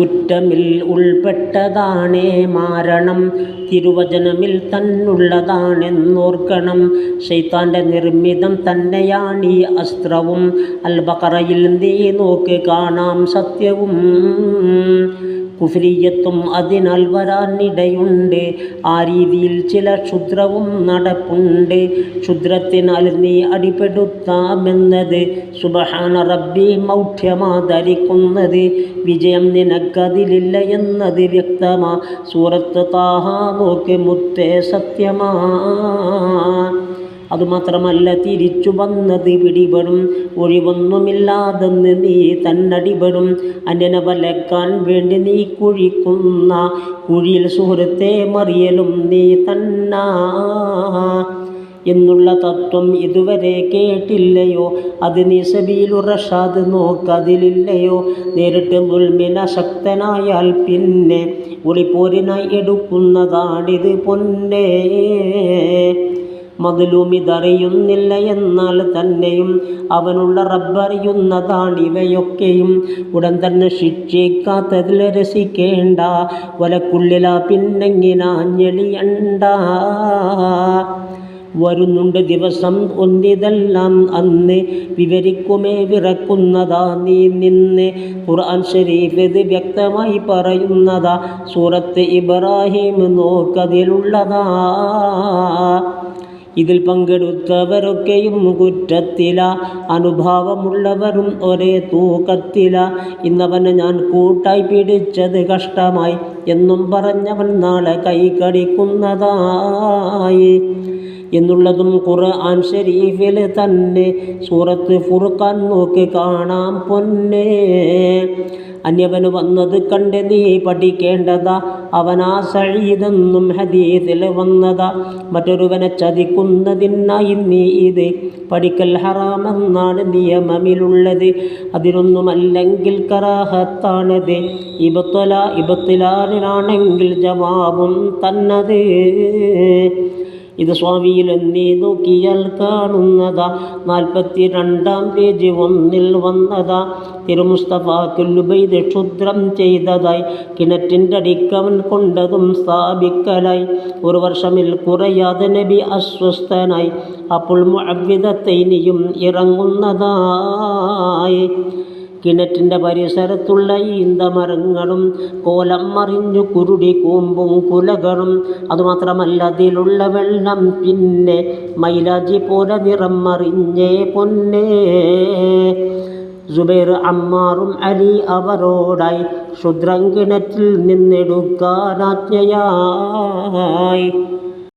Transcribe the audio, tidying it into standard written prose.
കുറ്റമിൽ ഉൾപ്പെട്ടതാണേ മാരണം, തിരുവചനമിൽ തന്നുള്ളതാണെന്നോർക്കണം. ശൈത്താൻ്റെ നിർമ്മിതം തന്നെയാണീ അസ്ത്രവും, അൽ ബഖറയിൽ നീ നോക്ക് കാണാം സത്യവും. കുഫ്രിയത്തും അതിനാൽ വരാനിടയുണ്ട്, ആ രീതിയിൽ ചില ക്ഷുദ്രവും നടപ്പുണ്ട്. ക്ഷുദ്രത്തിനാൽ നീ അടിപ്പെടുത്താമെന്നത് സുബ്ഹാന റബ്ബി മൗഢ്യമാധരിക്കുന്നത്. വിജയം നിനക്കതിലില്ല എന്നത് വ്യക്തമാ. സൂറത്ത് താഹ നോക്ക് മുത്തേ സത്യമാ. അതുമാത്രമല്ല തിരിച്ചു വന്നത് പിടിപെടും, ഒഴിവൊന്നുമില്ലാതെന്ന് നീ തന്നടിപെടും. അന്യനെ വലക്കാൻ വേണ്ടി നീ കുഴിക്കുന്ന കുഴിയിൽ സുഹൃത്തെ മറിയലും നീ തന്നാ എന്നുള്ള തത്വം ഇതുവരെ കേട്ടില്ലയോ? അത് നീ സബീലുർ റഷാദ് നോക്കതിലില്ലയോ? നേരിട്ട് മുൽമിന ശക്തനായാൽ പിന്നെ ഒളിപ്പോരിനായി എടുക്കുന്നതാണിത് പൊന്നേ. മദ്ലൂമിതറിയുന്നില്ല എന്നാൽ തന്നെയും അവനുള്ള റബ്ബറിയുന്നതാണിവയൊക്കെയും. ഉടൻ തന്നെ ശിക്ഷിക്കാത്തതിൽ രസിക്കേണ്ട, വലക്കുള്ളില പിന്നെങ്ങിനാഞ്ഞെളിയണ്ട. വരുന്നുണ്ട് ദിവസം ഒന്നിതെല്ലാം അന്ന്, വിവരിക്കുമേ വിറക്കുന്നതാ നീ നിന്ന്. ഖുർആൻ ശരീഫ് ഇത് വ്യക്തമായി പറയുന്നതാ. സൂറത്ത് ഇബ്രാഹിം നോക്കതിലുള്ളതാ. ഇതിൽ പങ്കെടുത്തവരൊക്കെയും കുറ്റത്തില, അനുഭാവമുള്ളവരും ഒരേ തൂക്കത്തില. ഇന്നവനെ ഞാൻ കൂട്ടായി പിടിച്ചത് കഷ്ടമായി എന്നും പറഞ്ഞവൻ നാളെ കൈകടിക്കുന്നതായി എന്നുള്ളതും ഖുർആൻ ശരീഫിൽ തന്നെ. സൂറത്ത് ഫുർഖാൻ നോക്ക് കാണാം പൊന്നേ. അന്യവന് വന്നത് കണ്ട് നീ പഠിക്കേണ്ടതാ, അവനാ സഈദെന്നും ഹദീസിൽ വന്നതാ. മറ്റൊരുവനെ ചതിക്കുന്നതിനായി നീ ഇത് പഠിക്കൽ ഹറാമെന്നാണ് നിയമമിലുള്ളത്. അതിനൊന്നുമല്ലെങ്കിൽ കറാഹത്താണത്. ഇബ്തിലാലിനാണെങ്കിൽ ജവാബും തന്നത്. ഇത് സ്വാമിയിൽ നീ നോക്കിയാൽ കാണുന്നതാ. 42-ാം പേജ് 1-ൽ വന്നതാ. തിരുമുസ്തഫാക്കുല്ലുബൈദ് ക്ഷുദ്രം ചെയ്തതായി കിണറ്റിൻ്റെ അടിക്കവൻ കൊണ്ടതും സ്ഥാപിക്കലായി. 1 വർഷമിൽ കുറയാതെ നബി അസ്വസ്ഥനായി. അപ്പോൾ മുഅവ്വിദത്തൈനിയും ഇറങ്ങുന്നതായി. കിണറ്റിൻ്റെ പരിസരത്തുള്ള ഈന്തമരങ്ങളും കോലം മറിഞ്ഞു കുരുടി കൂമ്പും കുലകളും. അതുമാത്രമല്ല അതിലുള്ള വെള്ളം പിന്നെ മൈലാജി പോലെ നിറം മറിഞ്ഞേ പൊന്നേ. സുബൈർ, അമ്മാറും അലി അവരോടായി ക്ഷുദ്രം കിണറ്റിൽ നിന്നെടുക്കാനാജ്ഞയായി.